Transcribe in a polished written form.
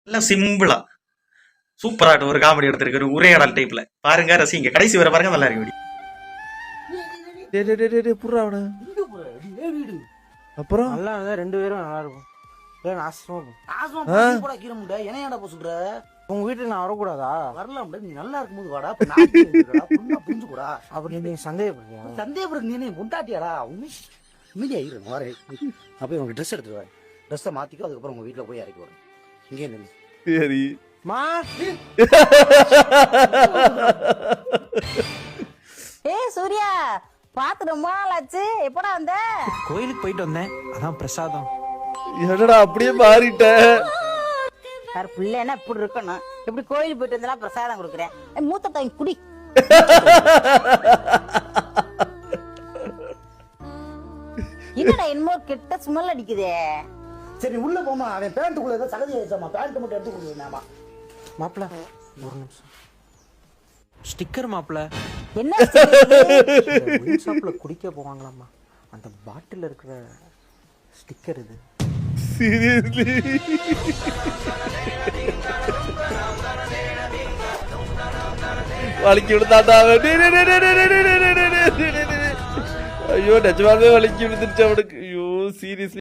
நல்ல சிம்பிளா சூப்பராட்டு ஒரு காமெடி எடுத்திருக்கு உரையாடல் டைப்ல பாருங்க ரசிங்க கடைசி வர பாருங்க நல்லா இருக்கு அப்புறம் நல்லா இருந்தா 2 பேரும் நல்லா இருக்கும். உங்க வீட்டுல நான் வரக்கூடாதா? வரலாம் நீ நல்லா இருக்கும்போது வாடா புரிஞ்சு கூடா அப்படி நீ சந்தேகப்படுறியா? சந்தேகப்படுறது நீ முண்டாட்டியாடா உண்மையா இரு வரேன் அப்போ உனக்கு ட்ரெஸ் எடுத்துட்டு வரேன் ட்ரெஸ்ஸை மாத்திக்கோ அதுக்கப்புறம் உங்க வீட்டுல போய் இறக்கி வரேன் இங்கே நின்று சரி மா ஏய் சூர்யா பாத்து ரொம்ப நாள் ஆச்சு எப்படா வந்த? கோயிலுக்கு போயிட்டு வந்தேன், அதான் பிரசாதம். என்னடா அப்படியே மாறிட்ட? வேற பிள்ளைன்னா இப்படி இருக்கணும், இப்படி கோயிலுக்கு போயிட்டு வந்தா பிரசாதம் கொடுக்குறேன். மூத்த தாங்கி குடி. என்னடா என்னமோ கெட்ட ஸ்மெல் அடிக்குதே. சரி உள்ள போமா அவன் பேண்ட்டுக்குள்ள ஏதோ சகதி ஆயிடுச்சாமா பேண்ட் மட்டும் எடுத்து கொடுக்குறேன் மாப்பிள்ள ஒரு நிமிஷம். ஸ்டிக்கர் மாப்பிள்ள. என்ன ஒயின் ஷாப்ல குடிக்க போவாங்களாமா, அந்த பாட்டில் இருக்கிற ஸ்டிக்கர் இது. சீரியஸ்லி வலிக்கி விடுத்தாண்டா ஐயோ நிஜமாவே வலிக்கி விழுந்துருச்சு அவனுக்கு. ஐயோ சீரியஸ்லி